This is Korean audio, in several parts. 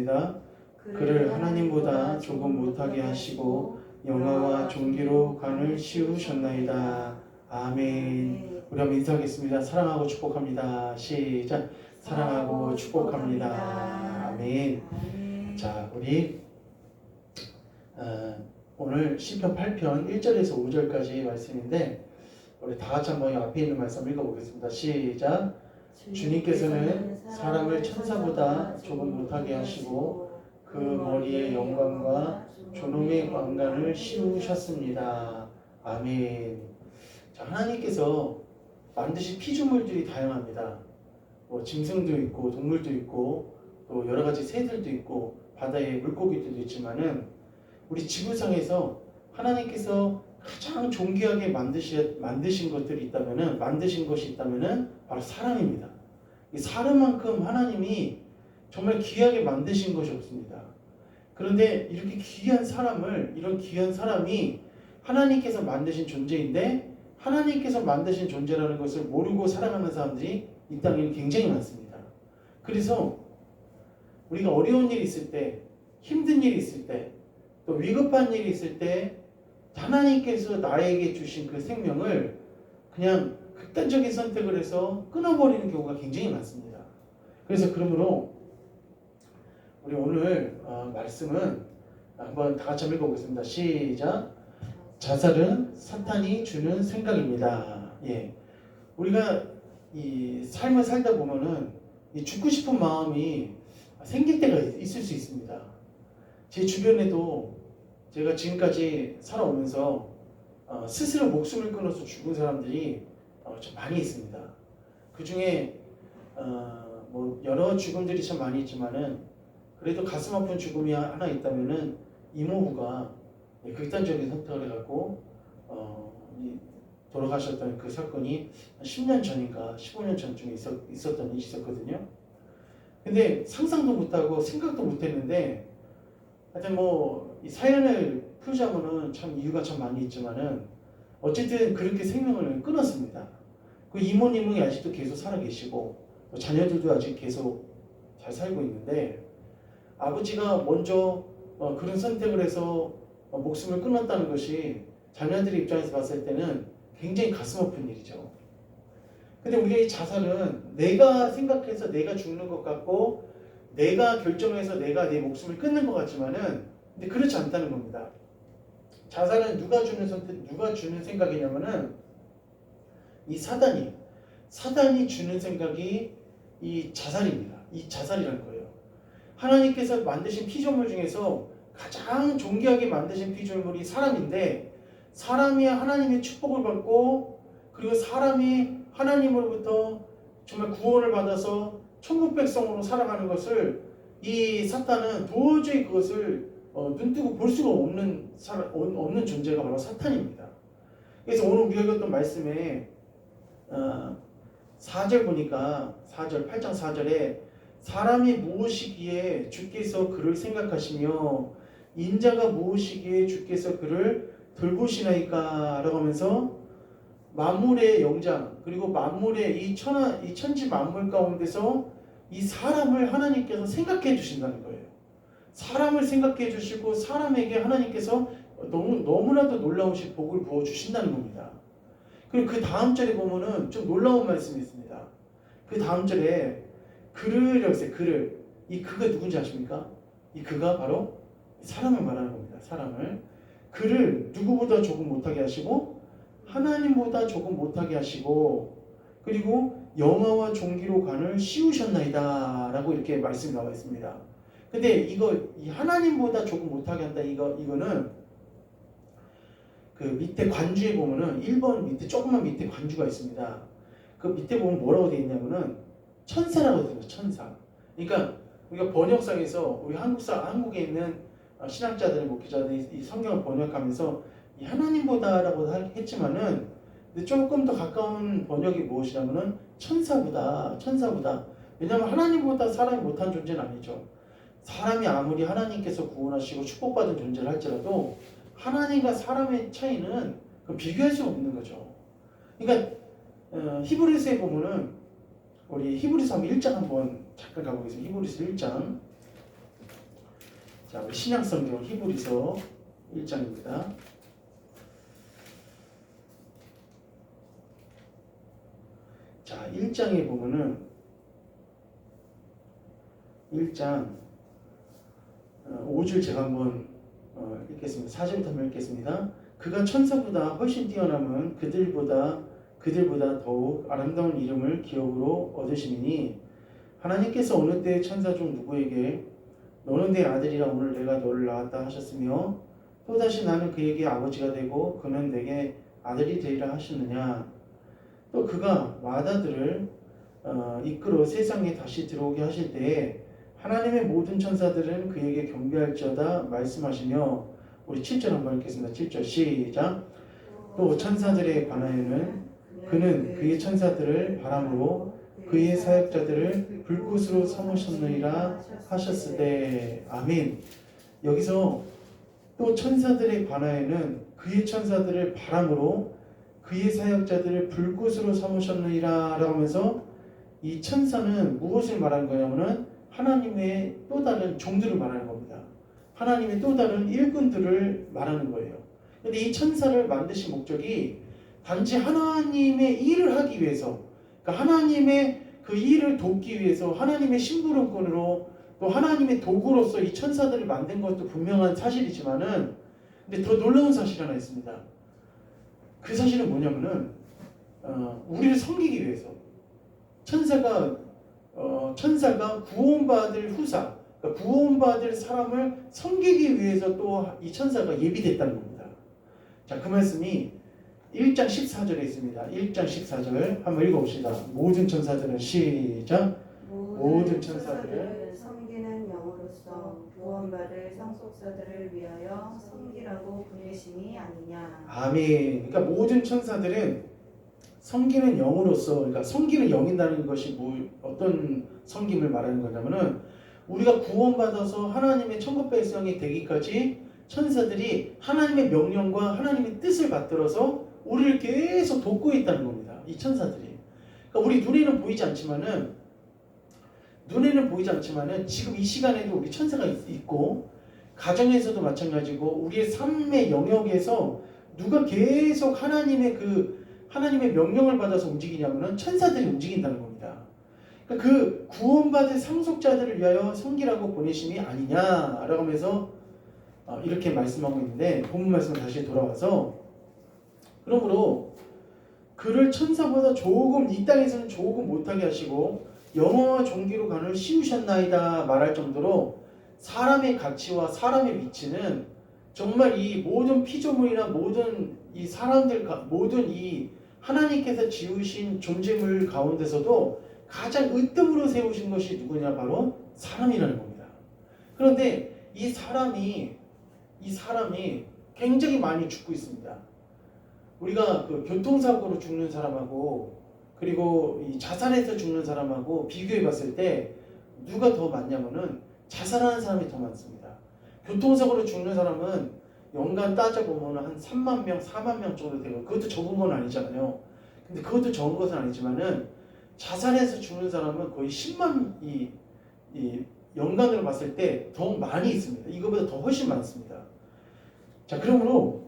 읽어보겠습니다. 그를 하나님보다 조금 못하게 하시고 영화와 존귀로 관을 씌우셨나이다. 아멘. 우리 한번 인사하겠습니다. 사랑하고 축복합니다. 시작. 사랑하고 축복합니다. 아멘. 자, 우리 오늘 시편 8편 1절에서 5절까지 말씀인데 우리 다 같이 한번 앞에 있는 말씀 읽어보겠습니다. 시작. 주님께서는 사람을 천사보다 조금 못하게 하시고 그 머리에 영광과 존엄의 왕관을 씌우셨습니다. 아멘. 자, 하나님께서 만드신 피조물들이 다양합니다. 뭐 짐승도 있고 동물도 있고 또 여러 가지 새들도 있고 바다의 물고기들도 있지만은 우리 지구상에서 하나님께서 가장 존귀하게 만드신 것들이 있다면은 만드신 것이 있다면은 바로 사람입니다. 이 사람만큼 하나님이 정말 귀하게 만드신 것이 없습니다. 그런데 이렇게 귀한 사람을 이런 귀한 사람이 하나님께서 만드신 존재인데 하나님께서 만드신 존재라는 것을 모르고 살아가는 사람들이 이 땅에 굉장히 많습니다. 그래서 우리가 어려운 일이 있을 때, 힘든 일이 있을 때, 또 위급한 일이 있을 때 하나님께서 나에게 주신 그 생명을 그냥 극단적인 선택을 해서 끊어버리는 경우가 굉장히 많습니다. 그래서 그러므로 우리 오늘 말씀은 한번 다 같이 읽어보겠습니다. 시작. 자살은 사탄이 주는 생각입니다. 예, 우리가 이 삶을 살다 보면은 이 죽고 싶은 마음이 생길 때가 있을 수 있습니다. 제 주변에도 제가 지금까지 살아오면서 스스로 목숨을 끊어서 죽은 사람들이 좀 많이 있습니다. 그 중에 뭐 여러 죽음들이 참 많이 있지만은 그래도 가슴 아픈 죽음이 하나 있다면은 이모부가 극단적인 선택을 해갖고 돌아가셨던 그 사건이 10년 전인가 15년 전쯤에 있었던 일이 있었거든요. 근데 상상도 못하고 생각도 못했는데 하여튼 뭐 이 사연을 풀자면은 참 이유가 참 많이 있지만은 어쨌든 그렇게 생명을 끊었습니다. 그 이모님은 아직도 계속 살아계시고 자녀들도 아직 계속 잘 살고 있는데 아버지가 먼저 그런 선택을 해서 목숨을 끊었다는 것이 자녀들의 입장에서 봤을 때는 굉장히 가슴 아픈 일이죠. 근데 우리의 자살은 내가 생각해서 내가 죽는 것 같고 내가 결정해서 내가 내 목숨을 끊는 것 같지만은 근데 그렇지 않다는 겁니다. 자살은 누가 주는 생각이냐면은 이 사단이 주는 생각이 이 자살입니다. 이 자살이라는 거예요. 하나님께서 만드신 피조물 중에서 가장 존귀하게 만드신 피조물이 사람인데 사람이 하나님의 축복을 받고 그리고 사람이 하나님으로부터 정말 구원을 받아서 천국 백성으로 살아가는 것을 이 사탄은 도저히 그것을 눈뜨고 볼 수가 없는 존재가 바로 사탄입니다. 그래서 오늘 우리가 읽었던 말씀에 4절 보니까 8장 4절에 사람이 무엇이기에 주께서 그를 생각하시며 인자가 무엇이기에 주께서 그를 돌보시나이까 라고 하면서 만물의 영장 그리고 만물의 이 천지 만물 가운데서 이 사람을 하나님께서 생각해 주신다는 거예요. 사람을 생각해 주시고 사람에게 하나님께서 너무나도 놀라우신 복을 부어 주신다는 겁니다. 그리고 그 다음 절에 보면은 좀 놀라운 말씀이 있습니다. 그 다음 절에 그를 했어요. 그를. 이 그가 누군지 아십니까? 이 그가 바로 사람을 말하는 겁니다. 사람을. 그를 누구보다 조금 못하게 하시고 하나님보다 조금 못하게 하시고 그리고 영화와 존귀로 관을 씌우셨나이다 라고 이렇게 말씀이 나와 있습니다. 근데 이 하나님보다 조금 못하게 한다 이거는 그 밑에 관주에 보면은 1번 밑에 조금만 밑에 관주가 있습니다. 그 밑에 보면 뭐라고 되어 있냐면은 천사라고 되어 있습니다. 천사. 그러니까 우리가 번역상에서 우리 한국에 있는 신학자들, 목회자들이 이 성경을 번역하면서 이 하나님보다라고 했지만은 근데 조금 더 가까운 번역이 무엇이냐면은 천사보다. 왜냐하면 하나님보다 사람이 못한 존재는 아니죠. 사람이 아무리 하나님께서 구원하시고 축복받은 존재를 할지라도 하나님과 사람의 차이는 비교할 수 없는 거죠. 그러니까 히브리서에 보면은 우리 히브리서 1장 한번 잠깐 가보겠습니다. 히브리서 1장 자, 우리 신약성경 히브리서 1장입니다. 자, 1장에 보면은 1장 5절 제가 한번 읽겠습니다. 4절부터 한번 읽겠습니다. 그가 천사보다 훨씬 뛰어남은 그들보다 더욱 아름다운 이름을 기업으로 얻으시니 하나님께서 어느 때 천사 중 누구에게 너는 내 아들이라 오늘 내가 너를 낳았다 하셨으며 또다시 나는 그에게 아버지가 되고 그는 내게 아들이 되리라 하셨느냐. 또 그가 마다들을 이끌어 세상에 다시 들어오게 하실 때에 하나님의 모든 천사들은 그에게 경배할지어다 말씀하시며 우리 7절 한번 읽겠습니다. 7절 시작. 또 천사들에 관하여는 그는 그의 천사들을 바람으로 그의 사역자들을 불꽃으로 삼으셨느니라 하셨을 때 아멘. 여기서 또 천사들에 관하여는 그의 천사들을 바람으로 그의 사역자들을 불꽃으로 삼으셨느니라 라고 하면서 이 천사는 무엇을 말하는 거냐면은 하나님의 또 다른 종들을 말하는 겁니다. 하나님의 또 다른 일꾼들을 말하는 거예요. 근데 이 천사를 만드신 목적이 단지 하나님의 일을 하기 위해서, 그러니까 하나님의 그 일을 돕기 위해서 하나님의 심부름꾼으로 또 하나님의 도구로서 이 천사들을 만든 것도 분명한 사실이지만은 근데 더 놀라운 사실이 하나 있습니다. 그 사실은 뭐냐면은 우리를 섬기기 위해서 천사가 구원받을 후사, 그러니까 구원받을 사람을 섬기기 위해서 또 이 천사가 예비됐다는 겁니다. 자, 그 말씀이 1장 14절에 있습니다. 1장 14절 한번 읽어봅시다. 모든 천사들은 시작. 모든 천사들은 섬기는 영으로서 구원받을 상속자들을 위하여 섬기라고 보내심이 아니냐. 아멘. 그러니까 모든 천사들은 섬기는 영으로서, 그러니까 섬기는 영이라는 것이 어떤 섬김을 말하는 거냐면은 우리가 구원받아서 하나님의 천국 백성이 되기까지 천사들이 하나님의 명령과 하나님의 뜻을 받들어서 우리를 계속 돕고 있다는 겁니다. 이 천사들이. 그러니까 우리 눈에는 보이지 않지만은 지금 이 시간에도 우리 천사가 있고 가정에서도 마찬가지고 우리의 삶의 영역에서 누가 계속 하나님의 명령을 받아서 움직이냐면은 천사들이 움직인다는 겁니다. 그러니까 그 구원받은 상속자들을 위하여 섬기라고 보내심이 아니냐라고 하면서 이렇게 말씀하고 있는데 본문 말씀 다시 돌아와서 그러므로 그를 천사보다 조금 이 땅에서는 조금 못하게 하시고 영화와 존귀로 간을 씌우셨나이다 말할 정도로 사람의 가치와 사람의 위치는 정말 이 모든 피조물이나 모든 이 사람들 모든 이 하나님께서 지으신 존재물 가운데서도 가장 으뜸으로 세우신 것이 누구냐? 바로 사람이라는 겁니다. 그런데 이 사람이 굉장히 많이 죽고 있습니다. 우리가 그 교통사고로 죽는 사람하고 그리고 이 자살해서 죽는 사람하고 비교해 봤을 때 누가 더 많냐면은 자살하는 사람이 더 많습니다. 교통사고로 죽는 사람은 연간 따져보면 한 3만 명, 4만 명 정도 되고 그것도 적은 건 아니잖아요. 근데 그것도 적은 것은 아니지만은 자살해서 죽는 사람은 거의 10만 이 연간으로 봤을 때 더 많이 있습니다. 이거보다 더 훨씬 많습니다. 자, 그러므로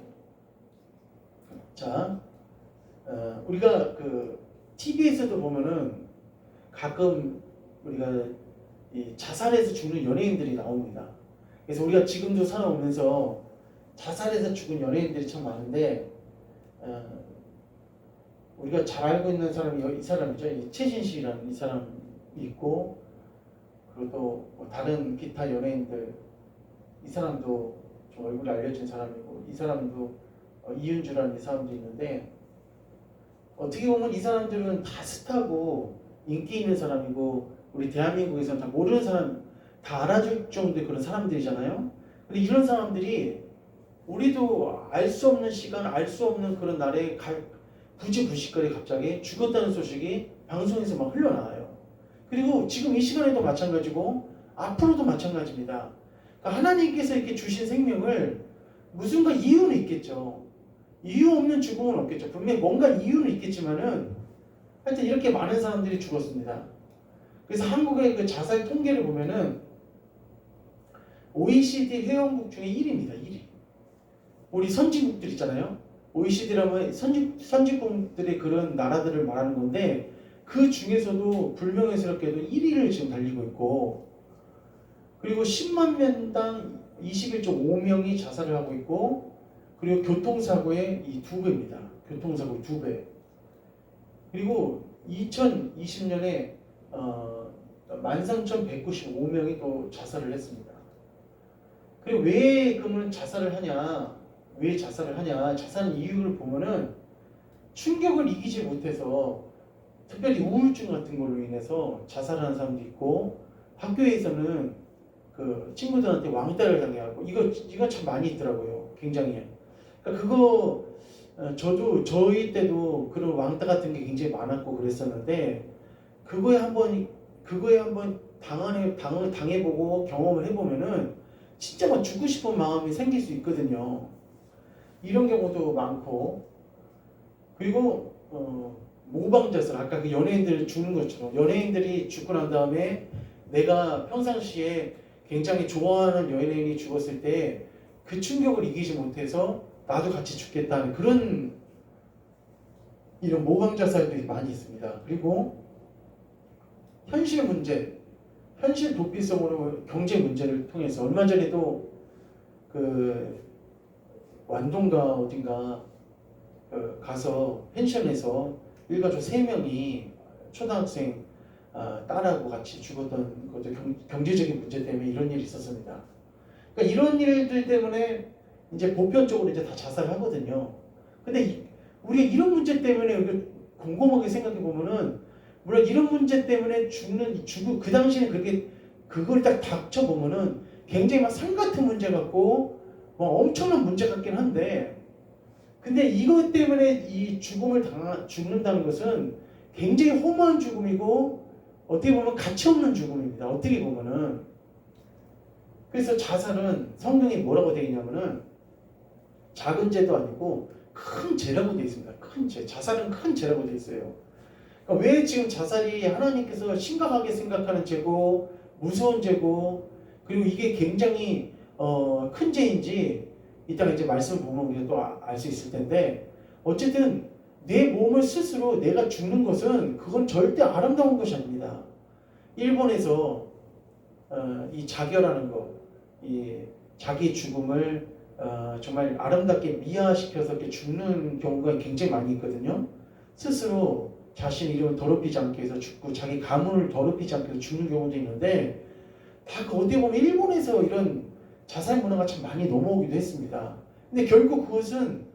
우리가 그 TV에서도 보면은 가끔 우리가 이 자살해서 죽는 연예인들이 나옵니다. 그래서 우리가 지금도 살아오면서 자살해서 죽은 연예인들이 참 많은데 우리가 잘 알고 있는 사람이 이 사람이죠. 이 최진실이라는 이 사람이 있고 그리고 또 다른 기타 연예인들 이 사람도 좀 얼굴이 알려진 사람이고 이 사람도 이윤주라는 이 사람도 있는데 어떻게 보면 이 사람들은 다 스타고 인기 있는 사람이고 우리 대한민국에서는 다 모르는 사람 다 알아줄 정도의 그런 사람들이잖아요. 근데 이런 사람들이 우리도 알 수 없는 시간, 알 수 없는 그런 날에 부지불식거리 갑자기 죽었다는 소식이 방송에서 막 흘러나와요. 그리고 지금 이 시간에도 마찬가지고 앞으로도 마찬가지입니다. 그러니까 하나님께서 이렇게 주신 생명을 무슨가 이유는 있겠죠. 이유 없는 죽음은 없겠죠. 분명히 뭔가 이유는 있겠지만은 하여튼 이렇게 많은 사람들이 죽었습니다. 그래서 한국의 그 자살 통계를 보면은 OECD 회원국 중에 1위입니다. 1위. 우리 선진국들 있잖아요. OECD라면 선진국들의 그런 나라들을 말하는 건데 그 중에서도 불명예스럽게도 1위를 지금 달리고 있고 그리고 10만 명당 21.5명이 자살을 하고 있고 그리고 교통사고의 이 2배입니다. 교통사고의 2배. 그리고 2020년에 13,195명이 또 자살을 했습니다. 그리고 왜 그러면 자살을 하냐? 왜 자살을 하냐? 자살 이유를 보면은 충격을 이기지 못해서 특별히 우울증 같은 걸로 인해서 자살하는 사람도 있고 학교에서는 그 친구들한테 왕따를 당해하고 이거 참 많이 있더라고요. 굉장히. 그러니까 그거 저도 저희 때도 그런 왕따 같은 게 굉장히 많았고 그랬었는데 그거에 한번 당해보고 경험을 해보면은 진짜 막 죽고 싶은 마음이 생길 수 있거든요. 이런 경우도 많고 그리고 모방자살 아까 그 연예인들 죽는 것처럼 연예인들이 죽고 난 다음에 내가 평상시에 굉장히 좋아하는 연예인이 죽었을 때 그 충격을 이기지 못해서 나도 같이 죽겠다는 그런 이런 모방자살들이 많이 있습니다. 그리고 현실 문제, 현실 도피성으로 경제 문제를 통해서 얼마 전에도 그 완동가 어딘가 가서 펜션에서 일가족 3명이 초등학생 딸하고 같이 죽었던 것도 경제적인 문제 때문에 이런 일이 있었습니다. 그러니까 이런 일들 때문에 이제 보편적으로 이제 다 자살하거든요. 근데 우리가 이런 문제 때문에 곰곰하게 생각해 보면은 물론 이런 문제 때문에 죽고 그 당시에 그렇게 그걸 딱 닥쳐 보면은 굉장히 막 산 같은 문제 같고 뭐 엄청난 문제 같긴 한데 근데 이것 때문에 이 죽는다는 것은 굉장히 험한 죽음이고 어떻게 보면 가치 없는 죽음입니다. 어떻게 보면은 그래서 자살은 성경에 뭐라고 되어 있냐면은 작은 죄도 아니고 큰 죄라고 되어 있습니다. 큰 죄. 자살은 큰 죄라고 되어 있어요. 그러니까 왜 지금 자살이 하나님께서 심각하게 생각하는 죄고 무서운 죄고 그리고 이게 굉장히 큰 죄인지 이따가 이제 말씀을 보면 우리가 또 알 수 있을 텐데 어쨌든 내 몸을 스스로 내가 죽는 것은 그건 절대 아름다운 것이 아닙니다. 일본에서 이 자결하는 것, 이 자기 죽음을 정말 아름답게 미화시켜서 이렇게 죽는 경우가 굉장히 많이 있거든요. 스스로 자신 이름을 더럽히지 않기 위해서 죽고 자기 가문을 더럽히지 않기 위해서 죽는 경우도 있는데 다 어떻게 보면 일본에서 이런 자살 문화가 참 많이 넘어오기도 했습니다. 근데 결국 그것은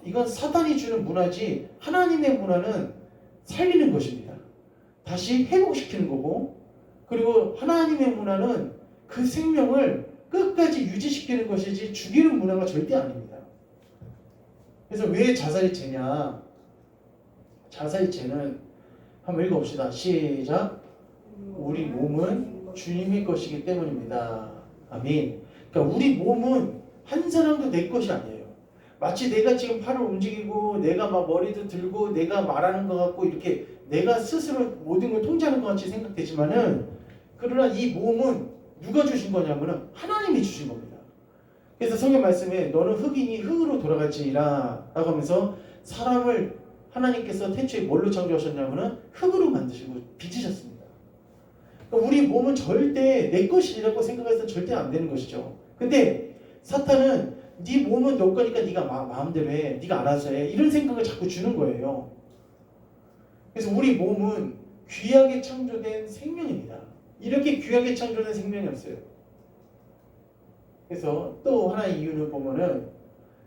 이건 사탄이 주는 문화지 하나님의 문화는 살리는 것입니다. 다시 회복시키는 거고 그리고 하나님의 문화는 그 생명을 끝까지 유지시키는 것이지 죽이는 문화가 절대 아닙니다. 그래서 왜 자살이 죄냐? 자살이 죄는 한번 읽어봅시다. 시작. 우리 몸은 주님의 것이기 때문입니다. 아멘. 그러니까 우리 몸은 한 사람도 내 것이 아니에요. 마치 내가 지금 팔을 움직이고 내가 막 머리도 들고 내가 말하는 것 같고 이렇게 내가 스스로 모든 걸 통제하는 것 같이 생각되지만은 그러나 이 몸은 누가 주신 거냐면은 하나님이 주신 겁니다. 그래서 성경 말씀에 너는 흙이니 흙으로 돌아갈지니라 라고 하면서 사람을 하나님께서 태초에 뭘로 창조하셨냐면은 흙으로 만드시고 빚으셨습니다. 그러니까 우리 몸은 절대 내 것이라고 생각해서는 절대 안 되는 것이죠. 근데 사탄은 네 몸은 너 거니까 네가 마음대로 해, 네가 알아서 해 이런 생각을 자꾸 주는 거예요. 그래서 우리 몸은 귀하게 창조된 생명입니다. 이렇게 귀하게 창조된 생명이 없어요. 그래서 또 하나의 이유를 보면은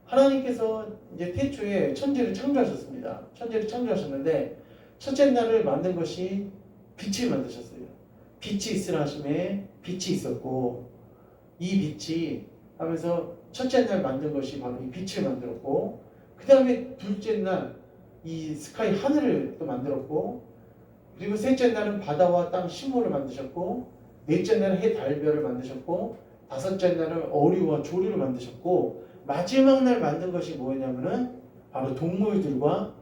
하나님께서 이제 태초에 천지를 창조하셨습니다. 천지를 창조하셨는데 첫째 날을 만든 것이 빛을 만드셨어요. 빛이 있으라 하심에 빛이 있었고 이 빛이 하면서 첫째 날 만든 것이 바로 이 빛을 만들었고 그 다음에 둘째 날 이 스카이 하늘을 또 만들었고 그리고 셋째 날은 바다와 땅 식물을 만드셨고 넷째 날은 해 달별을 만드셨고 다섯째 날은 어류와 조류를 만드셨고 마지막 날 만든 것이 뭐였냐면은 바로 동물들과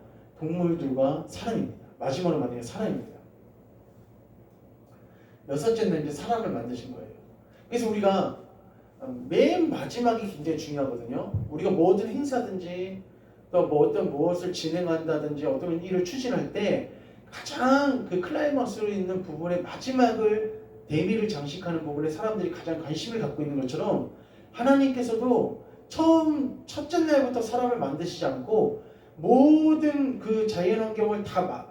사람입니다. 마지막으로 만든 게 사람입니다. 여섯째 날 이제 사람을 만드신 거예요. 그래서 우리가 맨 마지막이 굉장히 중요하거든요. 우리가 모든 행사든지 또 뭐 어떤 무엇을 진행한다든지 어떤 일을 추진할 때 가장 그 클라이막스로 있는 부분의 마지막을 대미를 장식하는 부분에 사람들이 가장 관심을 갖고 있는 것처럼 하나님께서도 처음 첫째 날부터 사람을 만드시지 않고 모든 그 자연환경을 다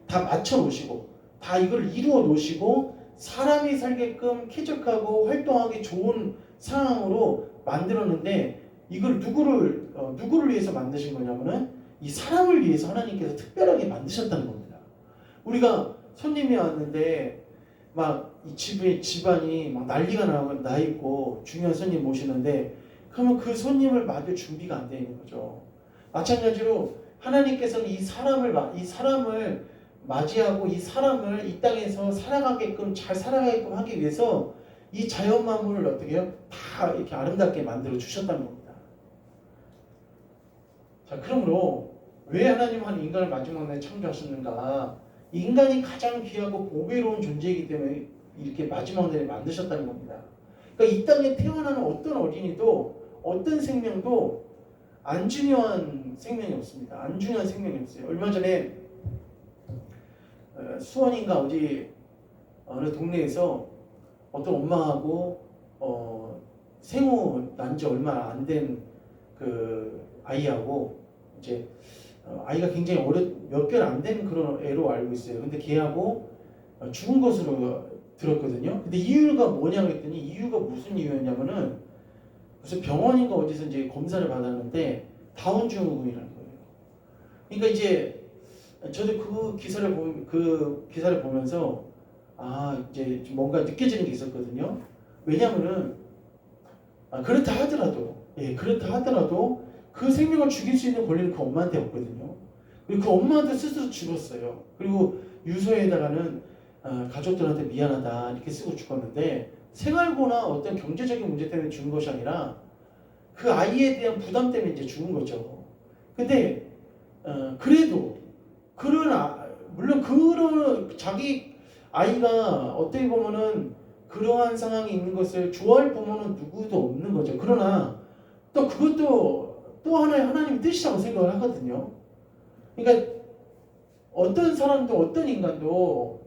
맞춰 놓으시고 다 이걸 이루어 놓으시고 사람이 살게끔 쾌적하고 활동하기 좋은 상황으로 만들었는데 이걸 누구를 위해서 만드신 거냐면은 이 사람을 위해서 하나님께서 특별하게 만드셨다는 겁니다. 우리가 손님이 왔는데 막 이 집안이 막 난리가 나 있고 중요한 손님 모시는데 그러면 그 손님을 맞을 준비가 안 되어 있는 거죠. 마찬가지로 하나님께서는 이 사람을 맞이하고 이 사람을 이 땅에서 잘 살아가게끔 하기 위해서 이 자연 만물을 어떻게 해요? 다 이렇게 아름답게 만들어 주셨다는 겁니다. 자, 그러므로 왜 하나님은 인간을 마지막 날에 창조하셨는가? 인간이 가장 귀하고 보배로운 존재이기 때문에 이렇게 마지막 날에 만드셨다는 겁니다. 그러니까 이 땅에 태어나는 어떤 어린이도 어떤 생명도 안 중요한 생명이 없습니다. 안 중요한 생명이 없어요. 얼마 전에 수원인가 어느 동네에서 어떤 엄마하고 생후 난 지 얼마 안 된 그 아이하고 이제 아이가 굉장히 몇 개월 안 된 그런 애로 알고 있어요. 근데 걔하고 죽은 것으로 들었거든요. 근데 이유가 뭐냐고 했더니 이유가 무슨 이유였냐면은 무슨 병원인가 어디서 이제 검사를 받았는데 다운 증후군이라는 거예요. 그러니까 이제 저도 그 기사를 보면서 이제 좀 뭔가 느껴지는 게 있었거든요. 왜냐면은 그렇다 하더라도 그 생명을 죽일 수 있는 권리는 그 엄마한테 없거든요. 그리고 그 엄마도 스스로 죽었어요. 그리고 유서에다가는 가족들한테 미안하다 이렇게 쓰고 죽었는데 생활고나 어떤 경제적인 문제 때문에 죽은 것이 아니라 그 아이에 대한 부담 때문에 이제 죽은 거죠. 근데 그래도 물론 그런 자기 아이가 어떻게 보면은 그러한 상황이 있는 것을 좋아할 부모는 누구도 없는 거죠. 그러나 또 그것도 또 하나의 하나님의 뜻이라고 생각을 하거든요. 그러니까 어떤 사람도 어떤 인간도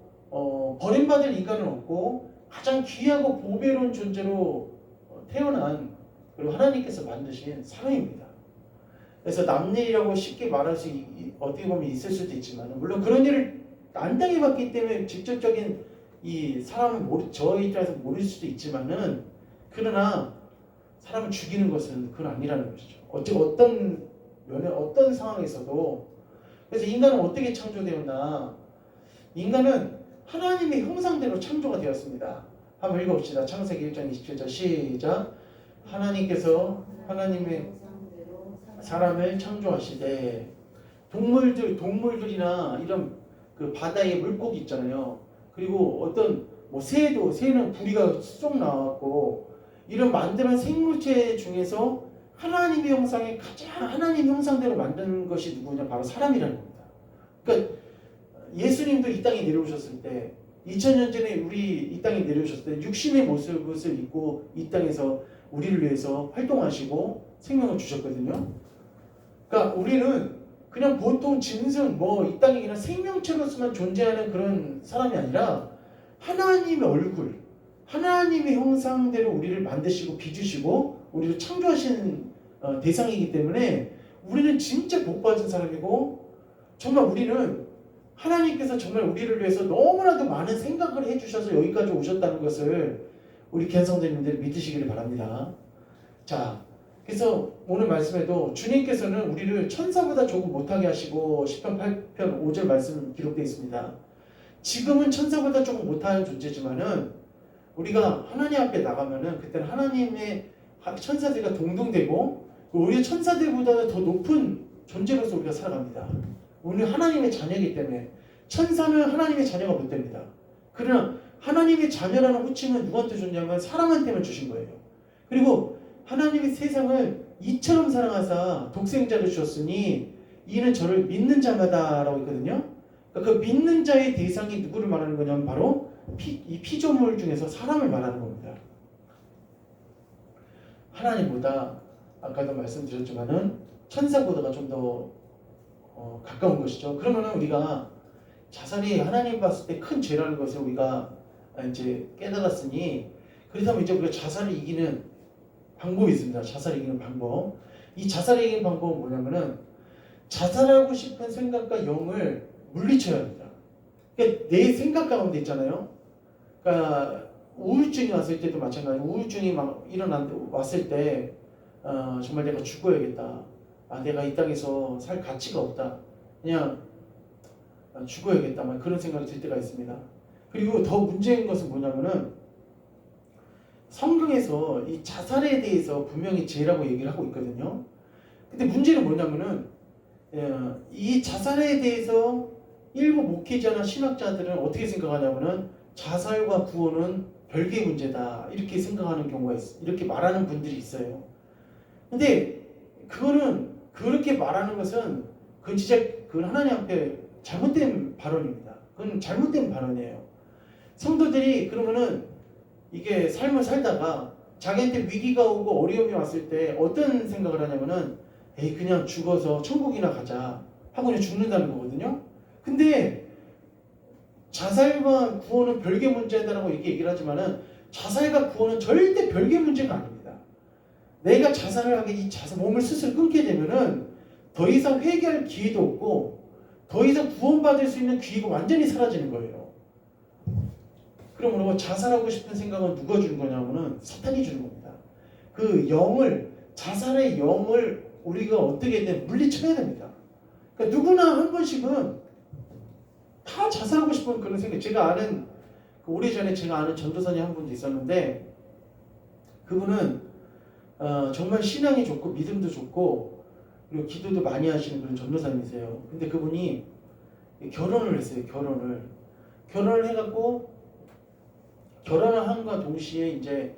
버림받을 인간은 없고 가장 귀하고 보배로운 존재로 태어난 그리고 하나님께서 만드신 사람입니다. 그래서 남일이라고 쉽게 말할 수 어떻게 보면 있을 수도 있지만 물론 그런 일을 안 당해봤기 때문에 직접적인 이 사람은 저희 입장에서 모를 수도 있지만은 그러나 사람을 죽이는 것은 그건 아니라는 것이죠. 어떤 면에 어떤 상황에서도 그래서 인간은 어떻게 창조되었나? 인간은 하나님의 형상대로 창조가 되었습니다. 한번 읽어봅시다. 창세기 1장 27절 시작. 하나님께서 하나님의 사람을 창조하시되 동물들이나 이런 그 바다의 물고기 있잖아요. 그리고 어떤 새는 부리가 쏙 나왔고 이런 만드는 생물체 중에서 하나님의 하나님 형상대로 만드는 것이 누구냐? 바로 사람이라는 겁니다. 그러니까 예수님도 이 땅에 내려오셨을 때 2000년 전에 우리 이 땅에 내려오셨을 때 육신의 모습을 입고 이 땅에서 우리를 위해서 활동하시고 생명을 주셨거든요. 그러니까 우리는 그냥 보통 짐승 이 땅에 그냥 생명체로서만 존재하는 그런 사람이 아니라 하나님의 얼굴, 하나님의 형상대로 우리를 만드시고 빚으시고 우리를 창조하시는 대상이기 때문에 우리는 진짜 복받은 사람이고 정말 우리는 하나님께서 정말 우리를 위해서 너무나도 많은 생각을 해주셔서 여기까지 오셨다는 것을 우리 견성자님들이 믿으시기를 바랍니다. 자, 그래서 오늘 말씀에도 주님께서는 우리를 천사보다 조금 못하게 하시고 10편 8편 5절 말씀 기록되어 있습니다. 지금은 천사보다 조금 못한 존재지만은 우리가 하나님 앞에 나가면은 그때는 하나님의 천사들과 동등되고 우리 천사들보다 더 높은 존재로서 우리가 살아갑니다. 우리는 하나님의 자녀이기 때문에 천사는 하나님의 자녀가 못 됩니다. 그러나 하나님의 자녀라는 호칭은 누구한테 줬냐면 사람한테만 주신 거예요. 그리고 하나님이 세상을 이처럼 사랑하사 독생자를 주셨으니 이는 저를 믿는 자마다라고 했거든요. 그러니까 그 믿는 자의 대상이 누구를 말하는 거냐면 바로 이 피조물 중에서 사람을 말하는 겁니다. 하나님보다 아까도 말씀드렸지만은 천사보다가 좀 더 가까운 것이죠. 그러면은 우리가 자살이 하나님 봤을 때 큰 죄라는 것을 우리가 이제 깨달았으니, 그렇다면 이제 우리가 자살을 이기는 방법이 있습니다. 자살을 이기는 방법. 이 자살을 이기는 방법은 뭐냐면은 자살하고 싶은 생각과 영을 물리쳐야 합니다. 그러니까 내 생각 가운데 있잖아요. 그러니까 우울증이 왔을 때도 마찬가지로 우울증이 막 왔을 때 정말 내가 죽어야겠다. 내가 이 땅에서 살 가치가 없다. 그냥 죽어야겠다. 막 그런 생각이 들 때가 있습니다. 그리고 더 문제인 것은 뭐냐면은 성경에서 이 자살에 대해서 분명히 죄라고 얘기를 하고 있거든요. 근데 문제는 뭐냐면은 이 자살에 대해서 일부 목회자나 신학자들은 어떻게 생각하냐면은 자살과 구원은 별개의 문제다 이렇게 생각하는 경우가 있어. 이렇게 말하는 분들이 있어요. 근데 그거는 그렇게 말하는 것은 그건 진짜 그건 하나님 앞에 잘못된 발언입니다. 그건 잘못된 발언이에요. 성도들이 그러면은 이게 삶을 살다가 자기한테 위기가 오고 어려움이 왔을 때 어떤 생각을 하냐면은 에이 그냥 죽어서 천국이나 가자 하고 그냥 죽는다는 거거든요. 근데 자살과 구원은 별개 문제다라고 이렇게 얘기를 하지만은 자살과 구원은 절대 별개 문제가 아닙니다. 내가 자살을 하게 이 몸을 스스로 끊게 되면은 더 이상 회개할 기회도 없고 더 이상 구원받을 수 있는 기회가 완전히 사라지는 거예요. 그러므로 자살하고 싶은 생각은 누가 주는 거냐면은 사탄이 주는 겁니다. 그 영을 자살의 영을 우리가 어떻게든 물리쳐야 됩니다. 그러니까 누구나 한 번씩은 다 자살하고 싶은 그런 생각. 제가 아는 오래전에 제가 아는 전도사님 한 분도 있었는데 그분은 정말 신앙이 좋고 믿음도 좋고 그리고 기도도 많이 하시는 그런 전도사님이세요. 근데 그분이 결혼을 했어요. 결혼을 해갖고 결혼을 함과 동시에 이제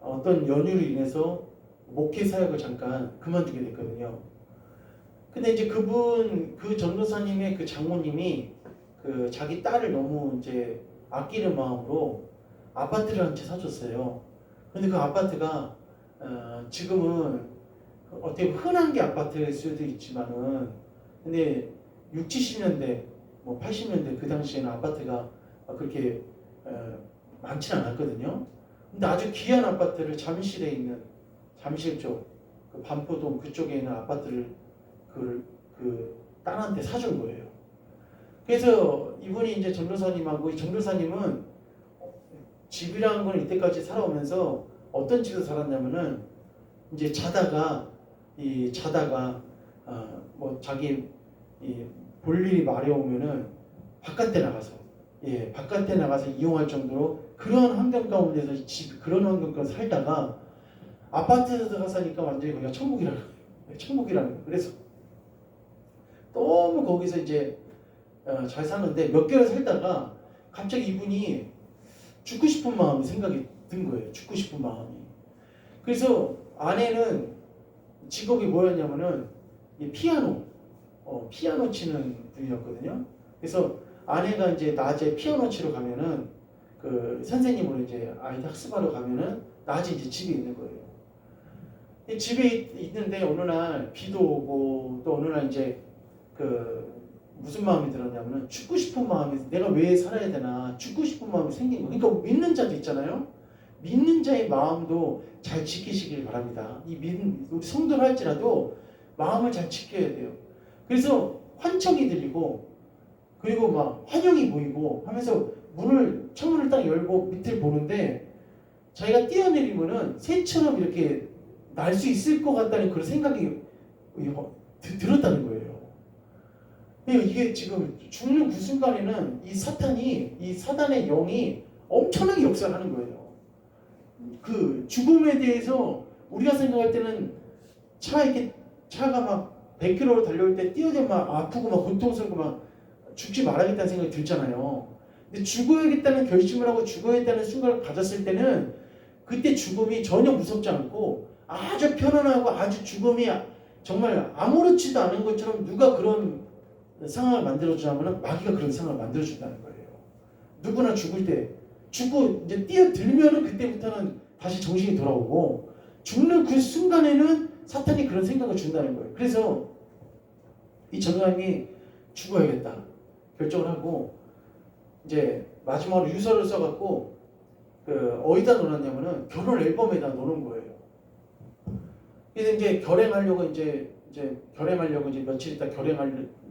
어떤 연유로 인해서 목회 사역을 잠깐 그만두게 됐거든요. 근데 이제 그 전도사님의 그 장모님이 그 자기 딸을 너무 이제 아끼는 마음으로 아파트를 한 채 사줬어요. 근데 그 아파트가 지금은 어떻게 흔한 게 아파트일 수도 있지만은 근데 60, 70년대 뭐 80년대 그 당시에는 아파트가 그렇게 많지는 않았거든요. 근데 아주 귀한 아파트를 잠실에 있는 잠실 쪽 그 반포동 그쪽에 있는 아파트를 그 딸한테 사준 거예요. 그래서 이분이 이제 전도사님하고 이 전도사님은 집이라는 건 이때까지 살아오면서 어떤 집에서 살았냐면은 이제 자다가 뭐 자기 볼 일이 마려우면은 바깥에 나가서 이용할 정도로 그런 환경 가운데서 그런 환경 가운데 살다가 아파트에 들어가 사니까 완전히 거기가 천국이라는 거예요. 그래서 너무 거기서 이제 잘 사는데 몇 개월 살다가 갑자기 이분이 죽고 싶은 생각이 든 거예요. 죽고 싶은 마음이. 그래서 아내는 직업이 뭐였냐면은 피아노 치는 분이었거든요. 그래서 아내가 이제 낮에 피아노 치러 가면은 그 선생님으로 이제 아이들 학습하러 가면은 낮에 이제 집에 있는 거예요. 집에 있는데 어느 날 비도 오고 또 어느 날 이제 무슨 마음이 들었냐면은 죽고 싶은 마음이 내가 왜 살아야 되나 죽고 싶은 마음이 생긴 거예요. 그러니까 믿는 자도 있잖아요. 믿는 자의 마음도 잘 지키시길 바랍니다. 우리 성도를 할지라도 마음을 잘 지켜야 돼요. 그래서 환청이 들리고 그리고 막 환영이 보이고 하면서 창문을 딱 열고 밑을 보는데 자기가 뛰어내리면은 새처럼 이렇게 날 수 있을 것 같다는 그런 생각이 들었다는 거예요. 이게 지금 죽는 그 순간에는 이 사단의 영이 엄청나게 역사하는 거예요. 그 죽음에 대해서 우리가 생각할 때는 차가 막 100km로 달려올 때 뛰어들면 막 아프고 막 고통스럽고 막 죽지 말아야겠다는 생각이 들잖아요. 근데 죽어야겠다는 결심을 하고 죽어야겠다는 순간을 가졌을 때는 그때 죽음이 전혀 무섭지 않고 아주 편안하고 아주 죽음이 정말 아무렇지도 않은 것처럼 누가 그런 상황을 만들어주냐면 마귀가 그런 상황을 만들어준다는 거예요. 누구나 죽을 때 죽고 이제 뛰어들면은 그때부터는 다시 정신이 돌아오고 죽는 그 순간에는 사탄이 그런 생각을 준다는 거예요. 그래서 이 전사님이 죽어야겠다 결정을 하고 이제 마지막으로 유서를 써갖고 어디다 놓았냐면은 결혼 앨범에다 놓는 거예요. 그래서 이제 결행하려고 이제 며칠 있다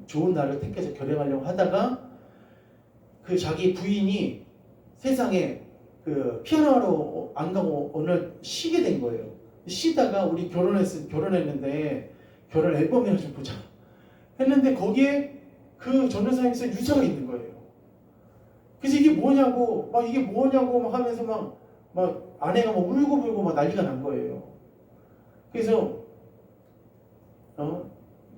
좋은 날을 택해서 결행하려고 하다가 그 자기 부인이 세상에 그 피아노로 안 가고 어느 날 쉬게 된 거예요. 쉬다가 우리 결혼했는데 결혼 앨범이나 좀 보자 했는데 거기에 그 전도사님이 쓴 유서가 있는 거예요. 그래서 이게 뭐냐고 막 하면서 막 아내가 막 울고불고 막 난리가 난 거예요. 그래서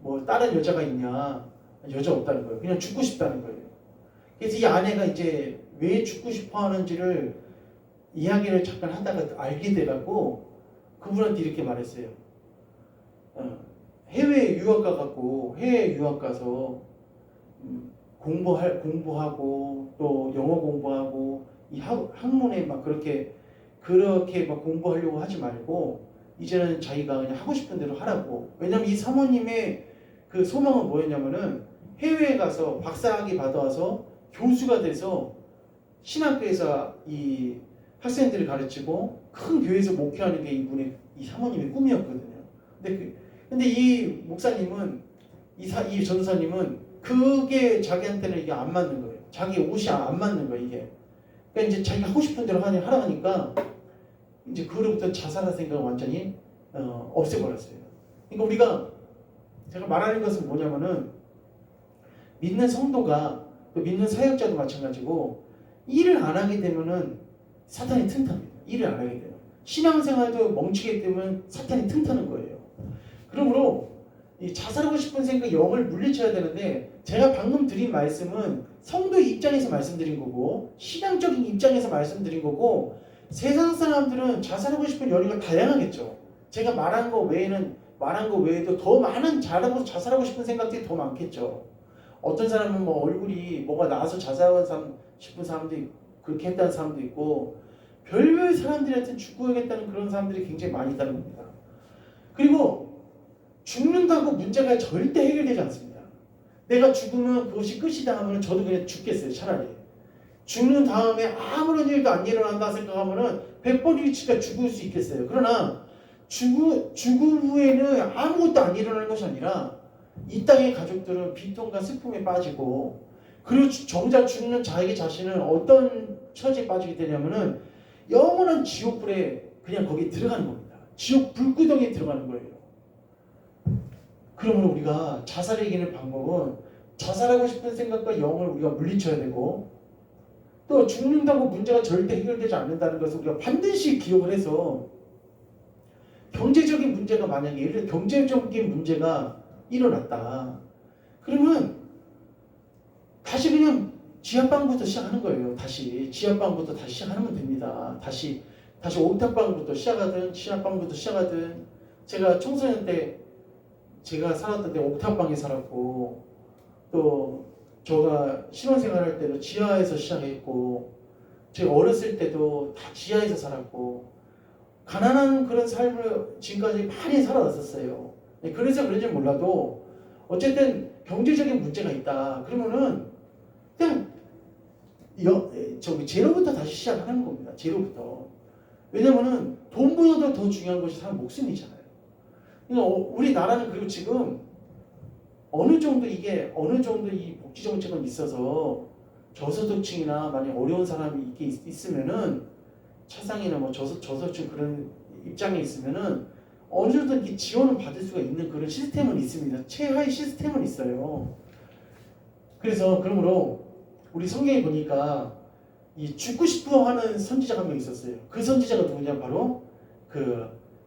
뭐 다른 여자가 있냐? 여자 없다는 거예요. 그냥 죽고 싶다는 거예요. 그래서 이 아내가 이제 왜 죽고 싶어 하는지를 이야기를 잠깐 하다가 알게 돼갖고 그분한테 이렇게 말했어요. 해외 유학 가서 공부하고 또 영어 공부하고 이 학문에 막 그렇게 막 공부하려고 하지 말고 이제는 자기가 그냥 하고 싶은 대로 하라고. 왜냐면 이 사모님의 그 소망은 뭐였냐면은 해외에 가서 박사학위 받아와서 교수가 돼서 신학교에서 이 학생들을 가르치고 큰 교회에서 목회하는 게 이 사모님의 꿈이었거든요. 근데 이 목사님은 이 전도사님은 그게 자기한테는 이게 안 맞는 거예요. 자기 옷이 안 맞는 거예요, 이게. 그러니까 이제 자기가 하고 싶은 대로 하라 하니까 이제 그로부터 자살할 생각을 완전히 없애버렸어요. 그러니까 우리가 제가 말하는 것은 뭐냐면은 믿는 성도가 또 믿는 사역자도 마찬가지고 일을 안 하게 되면은 사탄이 튼튼합니다. 일을 안 하게 되면 신앙생활도 멈추게 되면 사탄이 튼튼한 거예요. 그러므로 이 자살하고 싶은 생각 영을 물리쳐야 되는데 제가 방금 드린 말씀은 성도 입장에서 말씀드린 거고 신앙적인 입장에서 말씀드린 거고 세상 사람들은 자살하고 싶은 연유가 다양하겠죠. 제가 말한 거 외에도 더 많은 자살하고 싶은 생각들이 더 많겠죠. 어떤 사람은 뭐 얼굴이 뭐가 나와서 자살하고 싶은 사람도 있고 그렇게 했다는 사람도 있고 별별 사람들한테 죽어야겠다는 그런 사람들이 굉장히 많이 있다는 겁니다. 그리고 죽는다고 문제가 절대 해결되지 않습니다. 내가 죽으면 그것이 끝이다 하면 저도 그냥 죽겠어요. 차라리. 죽는 다음에 아무런 일도 안 일어난다 생각하면은 100번이 진짜 죽을 수 있겠어요. 그러나 죽음 후에는 아무것도 안 일어나는 것이 아니라 이 땅의 가족들은 비통과 슬픔에 빠지고 그리고 정작 죽는 자기 자신은 어떤 처지에 빠지게 되냐면은 영원한 지옥불에 그냥 거기 들어가는 겁니다. 지옥 불구덩이에 들어가는 거예요. 그러므로 우리가 자살에 이기는 방법은 자살하고 싶은 생각과 영을 우리가 물리쳐야 되고 또 죽는다고 문제가 절대 해결되지 않는다는 것을 우리가 반드시 기억을 해서 경제적인 문제가 만약에 예를 들어 경제적인 문제가 일어났다. 그러면 다시 그냥 지하방부터 시작하는 거예요. 다시 지하방부터 다시 시작하면 됩니다. 다시 옥탑방부터 시작하든 지하방부터 시작하든 제가 청소년 때 제가 살았던 데 옥탑방에 살았고 또 제가 신혼생활할 때도 지하에서 시작했고 제가 어렸을 때도 다 지하에서 살았고 가난한 그런 삶을 지금까지 많이 살아왔었어요. 그래서 그런지 몰라도 어쨌든 경제적인 문제가 있다. 그러면은 그냥 제로부터 다시 시작하는 겁니다. 제로부터. 왜냐면은 돈보다도 더 중요한 것이 사람 목숨이잖아요. 그러니까 우리나라는 그리고 지금 어느 정도 이 복지 정책은 있어서 저소득층이나 만약 어려운 사람이 이렇게 있으면은 차상이나 뭐 저소득층 그런 입장에 있으면은 어느 정도 이렇게 지원을 받을 수가 있는 그런 시스템은 있습니다. 최하의 시스템은 있어요. 그래서 그러므로 우리 성경에 보니까 이 죽고 싶어 하는 선지자가 한 명 있었어요. 그 선지자가 누구냐 바로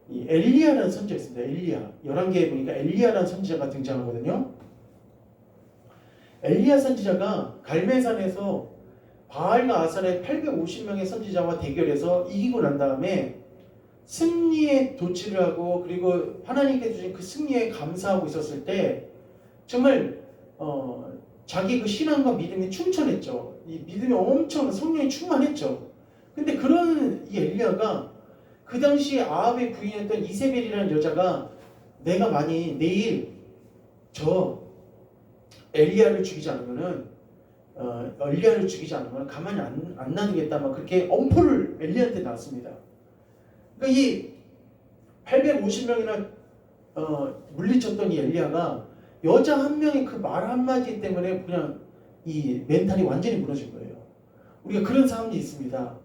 이 엘리야라는 선지자가 있습니다. 엘리야. 11개에 보니까 엘리야라는 선지자가 등장하거든요. 엘리야 선지자가 갈멜산에서 바알과 아사라의 850명의 선지자와 대결해서 이기고 난 다음에 승리에 도취를 하고 그리고 하나님께 주신 그 승리에 감사하고 있었을 때 정말 자기 그 신앙과 믿음이 충천했죠. 이 믿음이 엄청 성령이 충만했죠. 근데 그런 이 엘리야가 그 당시 아합의 부인이었던 이세벨이라는 여자가 내가 많이 내일 저 엘리야를 죽이지 않으면은 엘리야를 죽이지 않으면 가만히 안 놔두겠다 막 그렇게 엄포를 엘리야한테 놨습니다. 그러니까 이 850명이나 물리쳤던 이 엘리야가 여자 한 명의 그 말 한마디 때문에 그냥 이 멘탈이 완전히 무너진 거예요. 우리가 그런 사람들이 있습니다.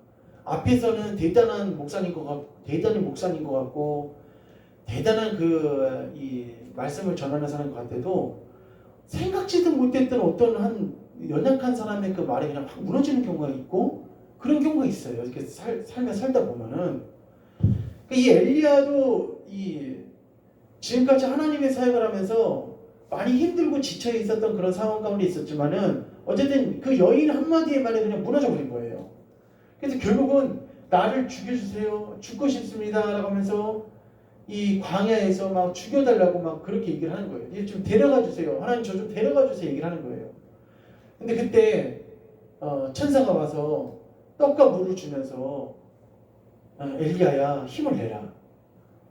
앞에서는 대단한 목사님 것 같고 대단한 이 말씀을 전하는 사람 같아도 생각지도 못했던 어떤 한 연약한 사람의 그 말에 그냥 확 무너지는 경우가 있고 그런 경우가 있어요. 이렇게 삶에 살다 보면은 이 엘리야도 지금까지 하나님의 사역을 하면서 많이 힘들고 지쳐 있었던 그런 상황 가운데 있었지만은 어쨌든 그 여인 한마디의 말에 그냥 무너져 버린 거예요. 그래서 결국은 나를 죽여주세요. 죽고 싶습니다. 라고 하면서 이 광야에서 막 죽여달라고 막 그렇게 얘기를 하는 거예요. 이제 좀 데려가 주세요. 하나님 저 좀 데려가 주세요. 얘기를 하는 거예요. 근데 그때 천사가 와서 떡과 물을 주면서 엘리야야 힘을 내라.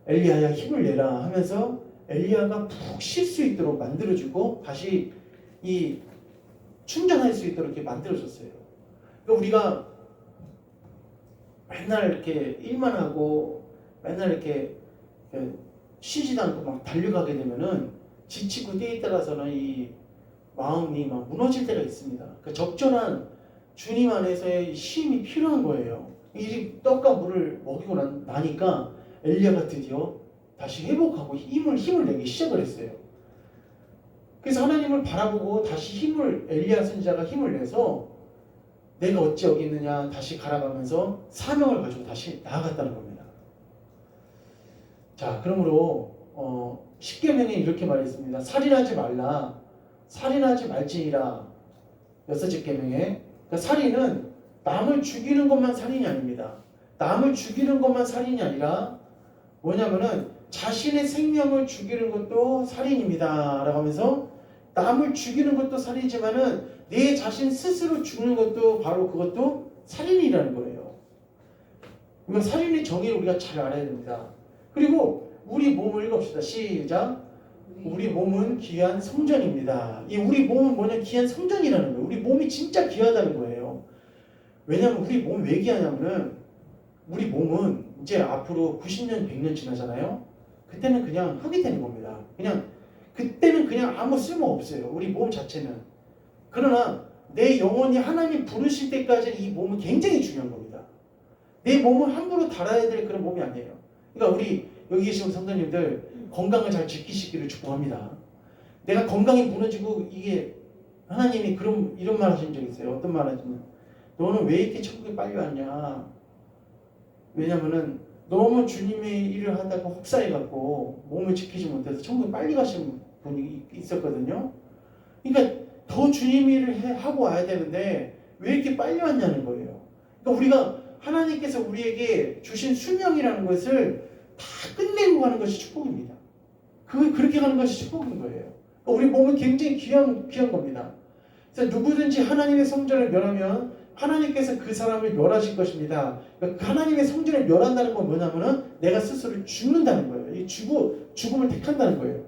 엘리야야 힘을 내라 하면서 엘리야가 푹 쉴 수 있도록 만들어주고 다시 충전할 수 있도록 이렇게 만들어줬어요. 그러니까 우리가 맨날 이렇게 일만 하고 맨날 이렇게 쉬지도 않고 막 달려가게 되면은 지치고 때에 따라서는 이 마음이 막 무너질 때가 있습니다. 그러니까 적절한 주님 안에서의 쉼이 필요한 거예요. 이 떡과 물을 먹이고 나니까 엘리야가 드디어 다시 회복하고 힘을 내기 시작을 했어요. 그래서 하나님을 바라보고 다시 엘리야 선지자가 힘을 내서 내가 어찌 여기 있느냐 다시 갈아가면서 사명을 가지고 다시 나아갔다는 겁니다. 자, 그러므로 10계명에 이렇게 말했습니다. 살인하지 말라. 살인하지 말지니라. 6째 계명에. 그러니까 살인은 남을 죽이는 것만 살인이 아닙니다. 남을 죽이는 것만 살인이 아니라 뭐냐면은 자신의 생명을 죽이는 것도 살인입니다. 라고 하면서 남을 죽이는 것도 살인이지만은 내 자신 스스로 죽는 것도 바로 그것도 살인이라는 거예요. 우리가 살인의 정의를 우리가 잘 알아야 됩니다. 그리고 우리 몸을 읽읍시다. 시작. 우리 몸은 귀한 성전입니다. 이 우리 몸은 뭐냐? 귀한 성전이라는 거예요. 우리 몸이 진짜 귀하다는 거예요. 왜냐하면 우리 몸이 왜 귀하냐면은 우리 몸은 이제 앞으로 90년, 100년 지나잖아요. 그때는 그냥 흙이 되는 겁니다. 그때는 그냥 아무 쓸모 없어요. 우리 몸 자체는. 그러나 내 영혼이 하나님 부르실 때까지 이 몸은 굉장히 중요한 겁니다. 내 몸을 함부로 달아야 될 그런 몸이 아니에요. 그러니까 우리 여기 계신 성도님들 건강을 잘 지키시기를 축복합니다. 내가 건강이 무너지고 이게 하나님이 이런 말 하신 적 있어요. 어떤 말 하시냐면 너는 왜 이렇게 천국에 빨리 왔냐. 왜냐면은 너무 주님의 일을 하다가 혹사해갖고 몸을 지키지 못해서 천국에 빨리 가신 분이 있었거든요. 그러니까 더 주님 일을 하고 와야 되는데 왜 이렇게 빨리 왔냐는 거예요. 그러니까 우리가 하나님께서 우리에게 주신 수명이라는 것을 다 끝내고 가는 것이 축복입니다. 그렇게 가는 것이 축복인 거예요. 그러니까 우리 몸은 굉장히 귀한 겁니다. 그래서 누구든지 하나님의 성전을 멸하면 하나님께서 그 사람을 멸하실 것입니다. 그러니까 하나님의 성전을 멸한다는 건 뭐냐면은 내가 스스로 죽는다는 거예요. 이 죽음을 택한다는 거예요.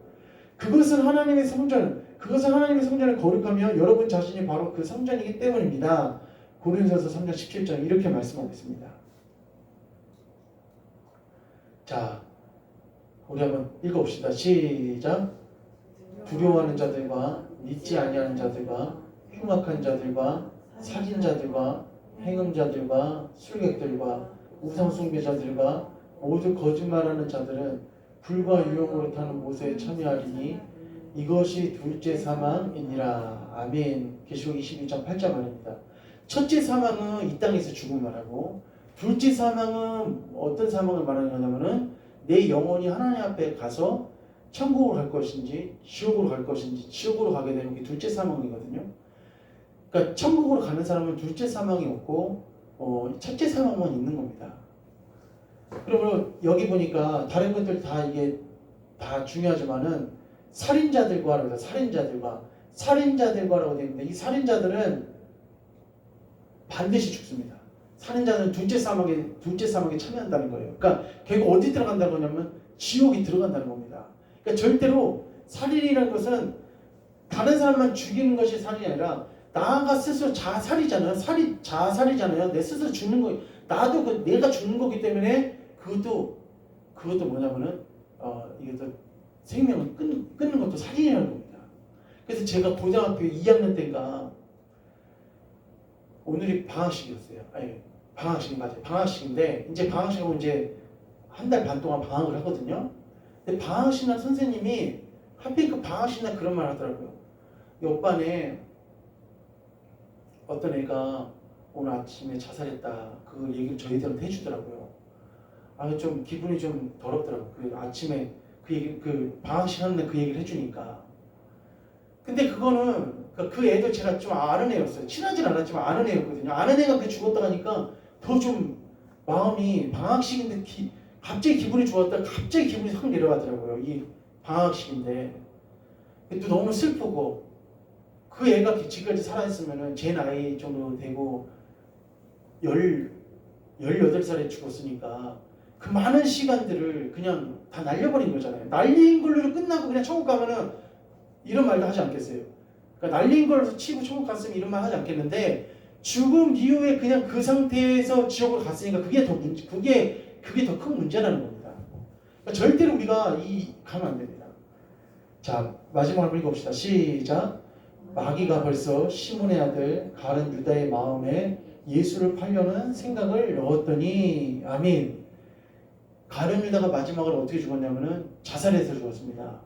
그것은 하나님의 성전을 거룩하며 여러분 자신이 바로 그 성전이기 때문입니다. 고린도서 3장 17절 이렇게 말씀하고 있습니다. 자, 우리 한번 읽어봅시다. 시작. 두려워하는 자들과 믿지 아니하는 자들과 흉악한 자들과 살인자들과 행음자들과 술객들과 우상숭배자들과 모두 거짓말하는 자들은 불과 유용으로 타는 못에 참여하리니 이것이 둘째 사망이니라. 아멘. 계시록 22장 8절 말입니다. 첫째 사망은 이 땅에서 죽음을 말하고 둘째 사망은 어떤 사망을 말하는 거냐면은 내 영혼이 하나님 앞에 가서 천국으로 갈 것인지 지옥으로 갈 것인지 지옥으로 가게 되면 이게 둘째 사망이거든요. 그러니까 천국으로 가는 사람은 둘째 사망이 없고 첫째 사망만 있는 겁니다. 그러면 여기 보니까 다른 것들 다 이게 다 중요하지만은 살인자들과라고 살인자들과라고 되어 있는데 이 살인자들은 반드시 죽습니다. 사는 자는 둘째 사망에 참여한다는 거예요. 그러니까 결국 어디 들어간다는 거냐면 지옥이 들어간다는 겁니다. 그러니까 절대로 살인이라는 것은 다른 사람만 죽이는 것이 살인이 아니라 나가 스스로 자살이잖아요. 자살이잖아요. 내 스스로 죽는 거. 나도 내가 죽는 거기 때문에 그것도 뭐냐면은 이게 또 생명을 끊는 것도 살인이라는 겁니다. 그래서 제가 고등학교 2학년 때인가 오늘이 방학식이었어요. 아니 방학식 맞아요. 방학식인데 이제 방학식하고 이제 한 달 반 동안 방학을 하거든요. 근데 방학식날 선생님이 하필 그 방학식날 그런 말 하더라고요. 옆 반에 어떤 애가 오늘 아침에 자살했다. 그 얘기를 저희들한테 해주더라고요. 좀 기분이 좀 더럽더라고요. 그 아침에 그 방학식 하는데 그 얘기를 해주니까. 근데 그거는 그 애도 제가 좀 아는 애였어요. 친하진 않았지만 아는 애였거든요. 아는 애가 그 죽었다 하니까 더 좀 마음이 방학식인데 갑자기 기분이 좋았다. 갑자기 기분이 확 내려가더라고요. 이 방학식인데 또 너무 슬프고 그 애가 지금까지 살아있으면은 제 나이 정도 되고 18살에 죽었으니까 그 많은 시간들을 그냥 다 날려버린 거잖아요. 날린 걸로 끝나고 그냥 천국 가면은 이런 말도 하지 않겠어요. 그러니까 날린 걸로 치고 천국 갔으면 이런 말 하지 않겠는데 죽음 이후에 그냥 그 상태에서 지옥으로 갔으니까 그게 더 큰 문제라는 겁니다. 그러니까 절대로 우리가 가면 안 됩니다. 자, 마지막으로 읽어봅시다. 시작. 마귀가 벌써 시몬의 아들 가룟 유다의 마음에 예수를 팔려는 생각을 넣었더니 아멘. 가룟 유다가 마지막으로 어떻게 죽었냐면은 자살해서 죽었습니다.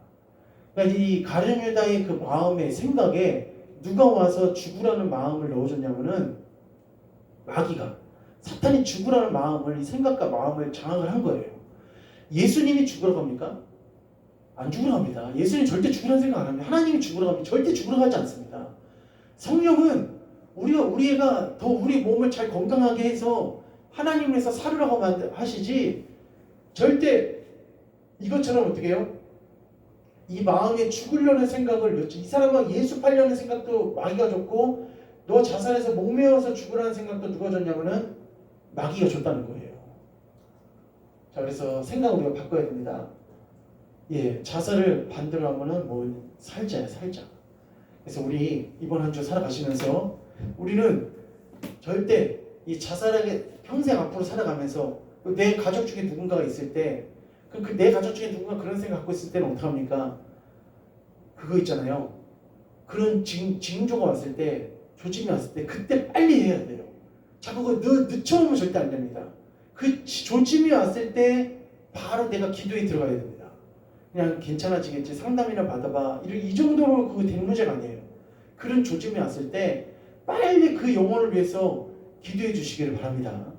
그러니까 이 가룟 유다의 그 마음의 생각에 누가 와서 죽으라는 마음을 넣어줬냐면은 마귀가 사탄이 죽으라는 마음을 이 생각과 마음을 장악을 한 거예요. 예수님이 죽으러 갑니까? 안 죽으러 갑니다. 예수님 절대 죽으라는 생각 안 합니다. 하나님이 죽으러 갑니다. 절대 죽으러 가지 않습니다. 성령은 우리가 더 우리 몸을 잘 건강하게 해서 하나님을 위해서 살으라고 하시지 절대 이것처럼 어떻게 해요? 이 마음에 죽으려는 생각을 넣지. 이 사람은 예수 팔려는 생각도 마귀가 줬고 너 자살해서 목매어서 죽으라는 생각도 누가 줬냐면은 마귀가 줬다는 거예요. 자, 그래서 생각을 우리가 바꿔야 됩니다. 예, 자살을 반대로 하면은 살자야. 그래서 우리 이번 한 주 살아가시면서 우리는 절대 이 자살하게 평생 앞으로 살아가면서 내 가족 중에 누군가가 있을 때 내 가족 중에 누군가 그런 생각 갖고 있을 때는 어떡합니까? 그거 있잖아요. 그런 징조가 왔을 때 조짐이 왔을 때 그때 빨리 해야 돼요. 자, 그거 늦춰놓으면 절대 안 됩니다. 그 조짐이 왔을 때 바로 내가 기도에 들어가야 됩니다. 그냥 괜찮아지겠지 상담이나 받아봐 이 정도로 그거 된 문제가 아니에요. 그런 조짐이 왔을 때 빨리 그 영혼을 위해서 기도해 주시기를 바랍니다.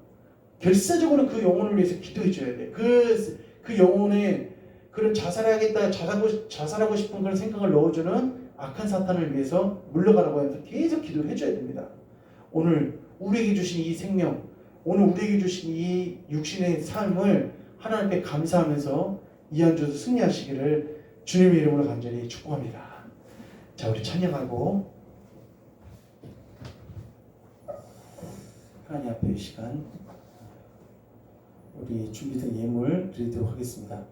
결사적으로 그 영혼을 위해서 기도해 줘야 돼. 그 영혼에 그런 자살하고 싶은 그런 생각을 넣어주는 악한 사탄을 위해서 물러가라고 해서 계속 기도를 해줘야 됩니다. 오늘 우리에게 주신 이 생명, 오늘 우리에게 주신 이 육신의 삶을 하나님께 감사하면서 이 한 주도 승리하시기를 주님의 이름으로 간절히 축복합니다. 자, 우리 찬양하고 하나님 앞에 이 시간 우리 준비된 예물 드리도록 하겠습니다.